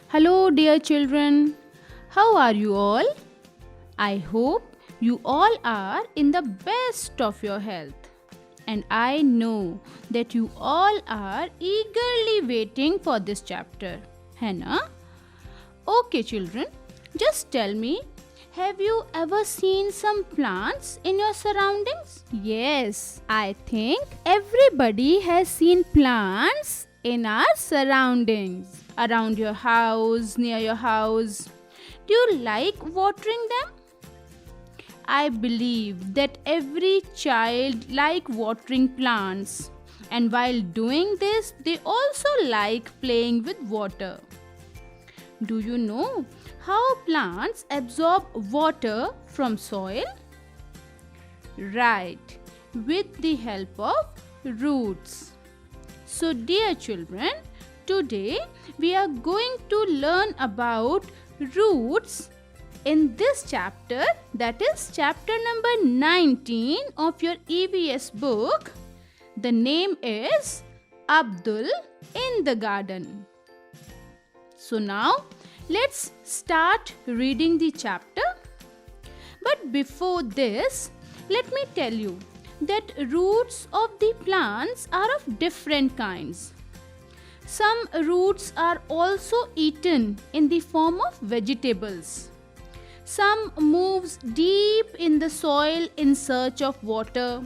Hello, dear children. How are you all? I hope you all are in the best of your health. And I know that you all are eagerly waiting for this chapter. Hannah? Okay, children, just tell me, have you ever seen some plants in your surroundings? Yes, I think everybody has seen plants in our surroundings. Around your house, near your house. Do you like watering them? I believe that every child like watering plants, and while doing this they also like playing with water. Do you know how plants absorb water from soil? Right, with the help of roots. So dear children, today we are going to learn about roots in this chapter, that is chapter number 19 of your EVS book. The name is Abdul in the Garden. So now let's start reading the chapter. But before this, let me tell you that roots of the plants are of different kinds. Some roots are also eaten in the form of vegetables. Some moves deep in the soil in search of water,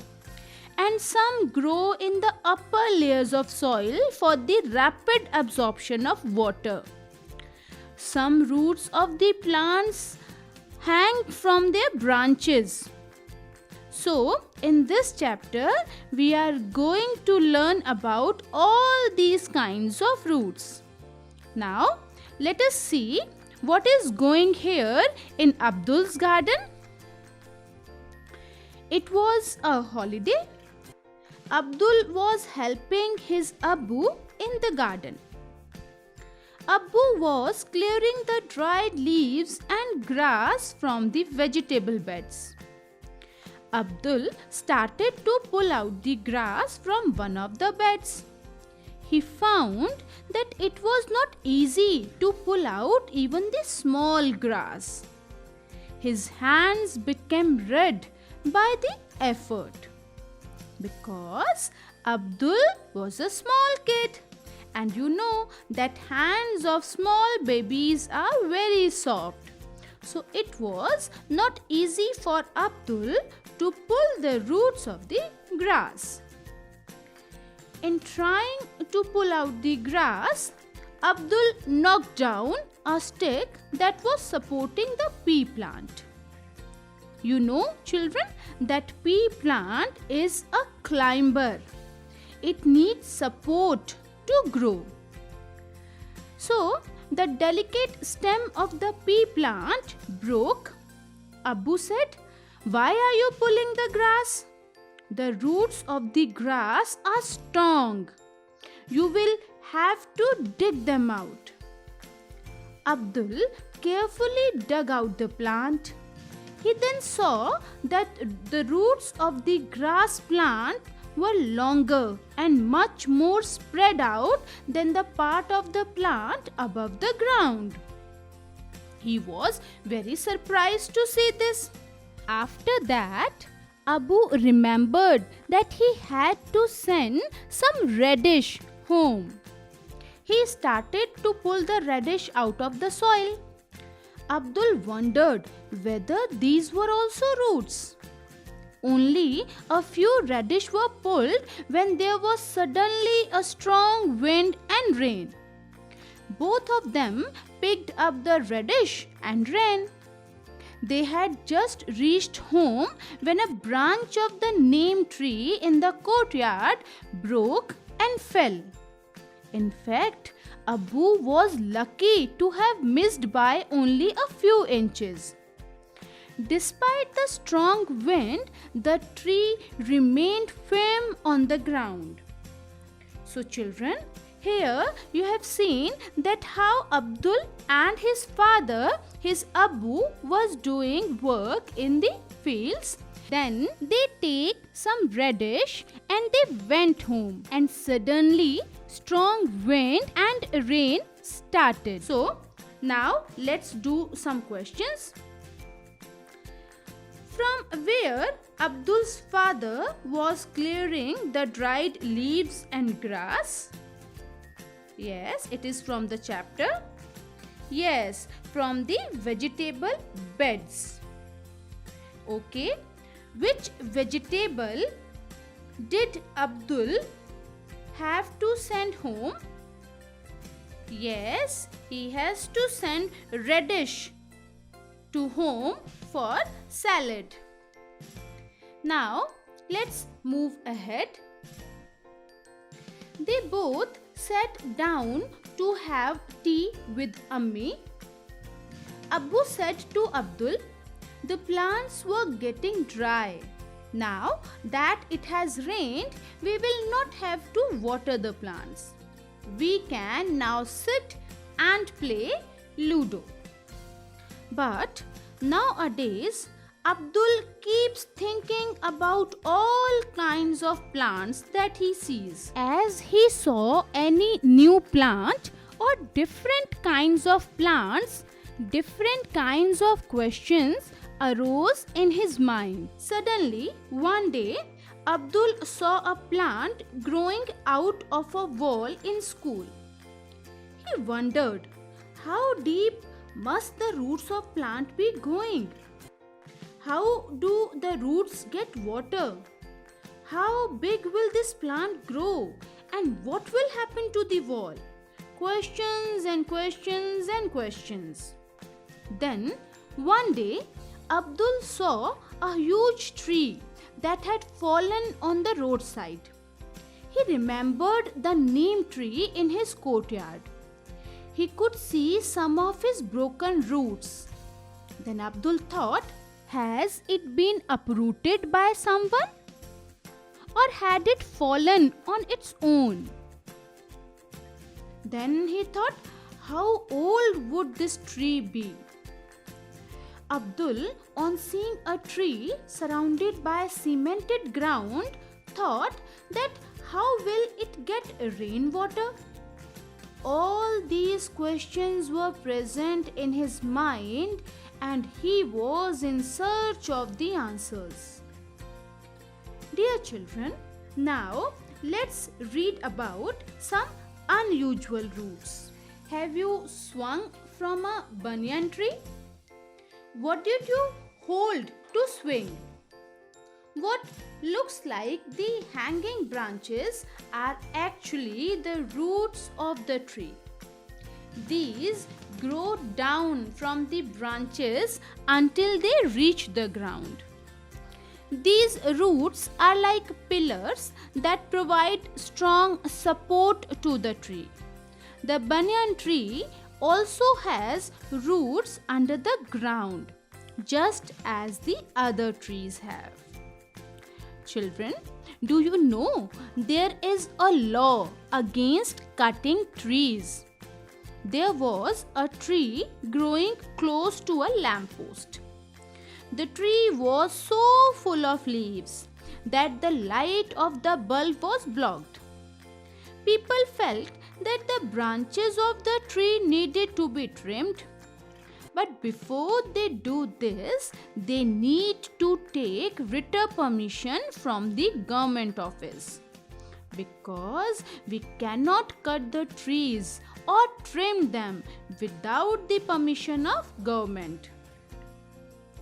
and some grow in the upper layers of soil for the rapid absorption of water. Some roots of the plants hang from their branches. So, in this chapter, we are going to learn about all these kinds of roots. Now, let us see what is going here in Abdul's garden. It was a holiday. Abdul was helping his Abu in the garden. Abu was clearing the dried leaves and grass from the vegetable beds. Abdul started to pull out the grass from one of the beds. He found that it was not easy to pull out even the small grass. His hands became red by the effort because Abdul was a small kid, and you know that hands of small babies are very soft. So it was not easy for Abdul to pull the roots of the grass. In trying to pull out the grass, Abdul knocked down a stick that was supporting the pea plant. You know, children, that pea plant is a climber. It needs support to grow. So, the delicate stem of the pea plant broke. Abu said, "Why are you pulling the grass? The roots of the grass are strong. You will have to dig them out." Abdul carefully dug out the plant. He then saw that the roots of the grass plant were longer and much more spread out than the part of the plant above the ground. He was very surprised to see this. After that, Abu remembered that he had to send some radish home. He started to pull the radish out of the soil. Abdul wondered whether these were also roots. Only a few radish were pulled when there was suddenly a strong wind and rain. Both of them picked up the radish and ran. They had just reached home when a branch of the neem tree in the courtyard broke and fell. In fact, Abu was lucky to have missed by only a few inches. Despite the strong wind, the tree remained firm on the ground. So children, here you have seen that how Abdul and his father, his Abu, was doing work in the fields. Then they take some radish and they went home, and suddenly strong wind and rain started. So Now let's do some questions. From where Abdul's father was clearing the dried leaves and grass? Yes, it is from the chapter. Yes, from the vegetable beds. Okay, which vegetable did Abdul have to send home? Yes, he has to send radish to home for salad. Now, let's move ahead. They both sat down to have tea with Ammi. Abbu said to Abdul, the plants were getting dry. Now that it has rained, we will not have to water the plants. We can now sit and play Ludo. But nowadays, Abdul keeps thinking about all kinds of plants that he sees. As he saw any new plant or different kinds of plants, different kinds of questions arose in his mind. Suddenly, one day, Abdul saw a plant growing out of a wall in school. He wondered, how deep must the roots of plant be going? How do the roots get water? How big will this plant grow? And what will happen to the wall? Questions and questions and questions. Then, one day, Abdul saw a huge tree that had fallen on the roadside. He remembered the neem tree in his courtyard. He could see some of his broken roots. Then Abdul thought, has it been uprooted by someone? Or had it fallen on its own? Then he thought, how old would this tree be? Abdul, on seeing a tree surrounded by cemented ground, thought that how will it get rainwater? All these questions were present in his mind and he was in search of the answers. Dear children, now let's read about some unusual roots. Have you swung from a banyan tree? What did you hold to swing? What looks like the hanging branches are actually the roots of the tree. These grow down from the branches until they reach the ground. These roots are like pillars that provide strong support to the tree. The banyan tree also has roots under the ground, just as the other trees have. Children, do you know there is a law against cutting trees? There was a tree growing close to a lamppost. The tree was so full of leaves that the light of the bulb was blocked. People felt that the branches of the tree needed to be trimmed. But before they do this, they need to take written permission from the government office. Because we cannot cut the trees or trim them without the permission of government.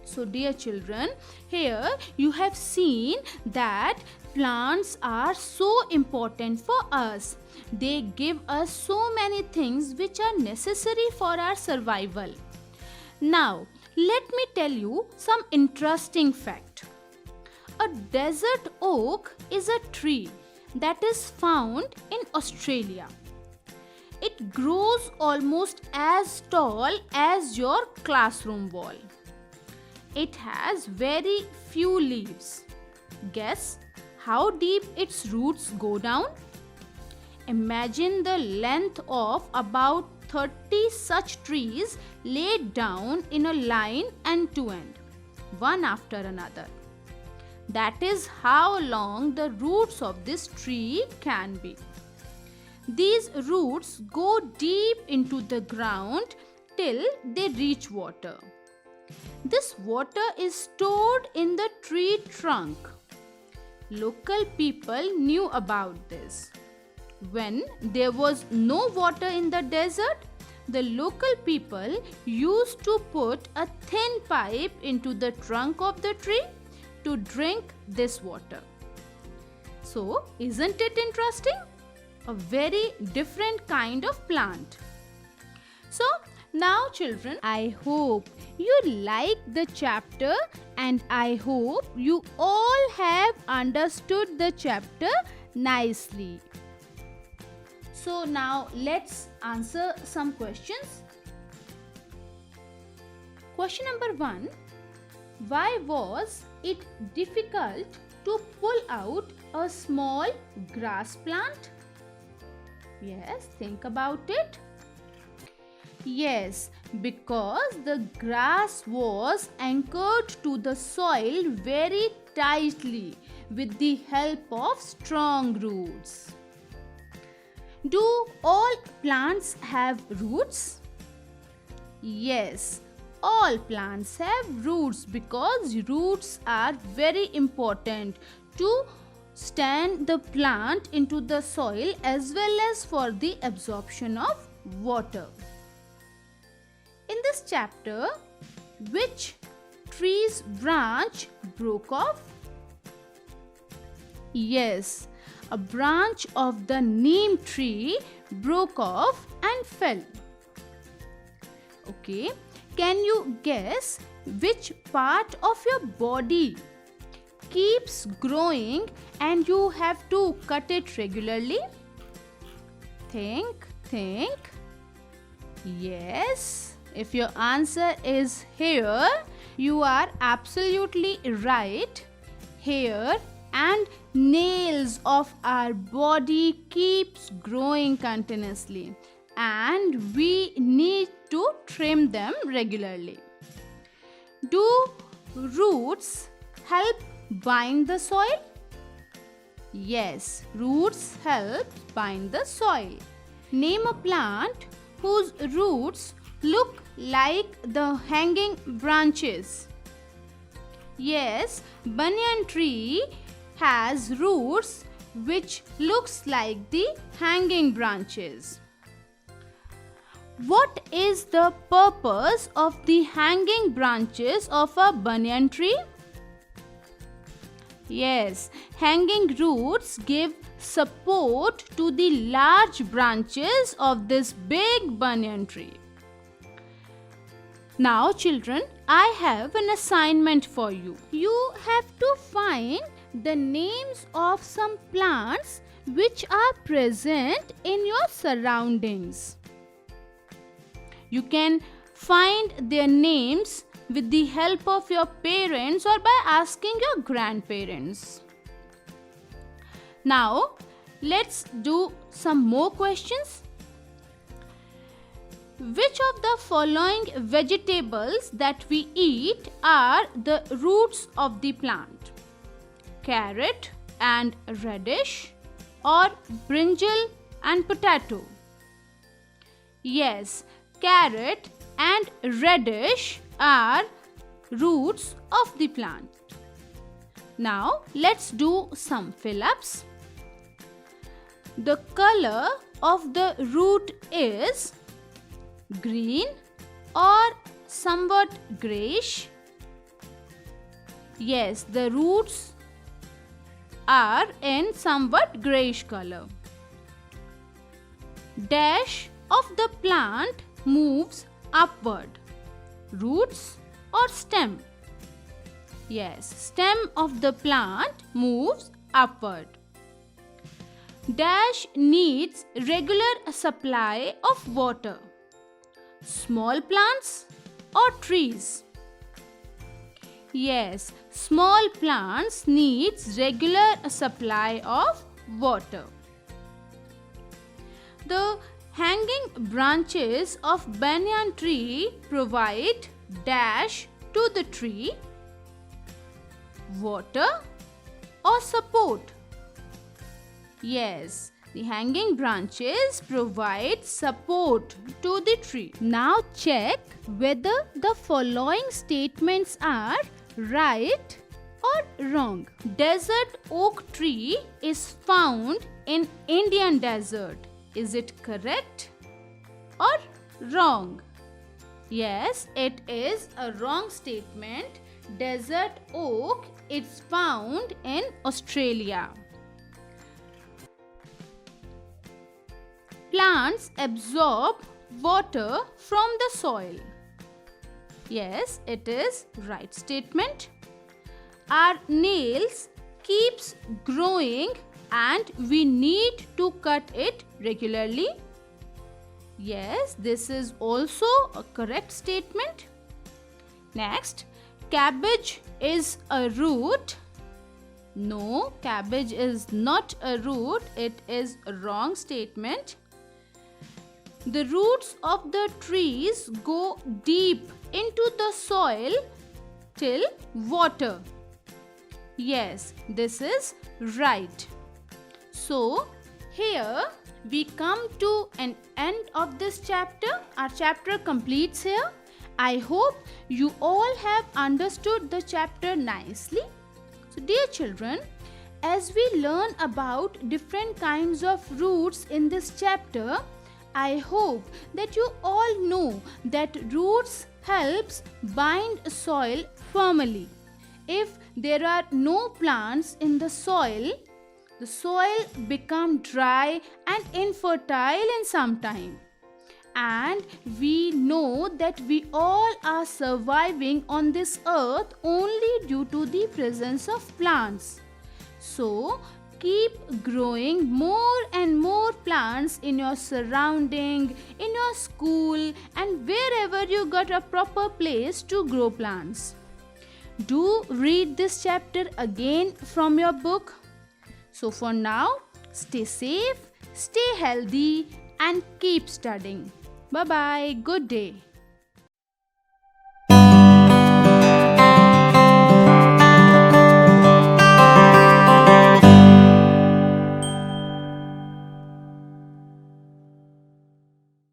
So dear children, here you have seen that plants are so important for us. They give us so many things which are necessary for our survival. Now, let me tell you some interesting fact. A desert oak is a tree that is found in Australia. It grows almost as tall as your classroom wall. It has very few leaves. Guess how deep its roots go down? Imagine the length of about 30 such trees laid down in a line end to end, one after another. That is how long the roots of this tree can be. These roots go deep into the ground until they reach water. This water is stored in the tree trunk. Local people knew about this. When there was no water in the desert, the local people used to put a thin pipe into the trunk of the tree to drink this water. So, isn't it interesting? A very different kind of plant. So, now children, I hope you like the chapter and I hope you all have understood the chapter nicely. So now let's answer some questions. Question number 1. Why was it difficult to pull out a small grass plant? Yes, think about it. Yes, because the grass was anchored to the soil very tightly with the help of strong roots. Do all plants have roots? Yes, all plants have roots because roots are very important to stand the plant into the soil as well as for the absorption of water. In this chapter, which tree's branch broke off? Yes, a branch of the neem tree broke off and fell. Okay, can you guess which part of your body keeps growing and you have to cut it regularly? Think. Yes, if your answer is hair, you are absolutely right. Hair and nails of our body keeps growing continuously and we need to trim them regularly. Do roots help bind the soil? Yes, roots help bind the soil. Name a plant whose roots look like the hanging branches. Yes, banyan tree has roots which looks like the hanging branches. What is the purpose of the hanging branches of a banyan tree? Yes, hanging roots give support to the large branches of this big banyan tree. Now children, I have an assignment for you. You have to find the names of some plants which are present in your surroundings. You can find their names with the help of your parents or by asking your grandparents. Now, let's do some more questions. Which of the following vegetables that we eat are the roots of the plant? Carrot and radish or brinjal and potato? Yes, carrot and radish are roots of the plant. Now let's do some fill-ups. The color of the root is green or somewhat grayish. Yes, the roots are in somewhat grayish color. Dash of the plant moves upward. Roots or stem? Yes, stem of the plant moves upward. Dash needs regular supply of water. Small plants or trees? Yes, small plants needs regular supply of water. The hanging branches of banyan tree provide dash to the tree, water or support? Yes, The hanging branches provide support to the tree. Now check whether the following statements are right or wrong. Desert oak tree is found in Indian desert. Is it correct or wrong? Yes, it is a wrong statement. Desert oak is found in Australia. Plants absorb water from the soil. Yes, it is right statement. Our nails keeps growing and we need to cut it regularly. Yes, this is also a correct statement. Next, cabbage is a root. No, cabbage is not a root. It is a wrong statement. The roots of the trees go deep into the soil till water. Yes, this is right. So, here we come to an end of this chapter. Our chapter completes here. I hope you all have understood the chapter nicely. So, dear children, as we learn about different kinds of roots in this chapter, I hope that you all know that roots helps bind soil firmly. If there are no plants in the soil become dry and infertile in some time. And we know that we all are surviving on this earth only due to the presence of plants. So, keep growing more and more plants in your surrounding, in your school, and wherever you got a proper place to grow plants. Do read this chapter again from your book. So for now, stay safe, stay healthy, and keep studying. Bye-bye. Good day.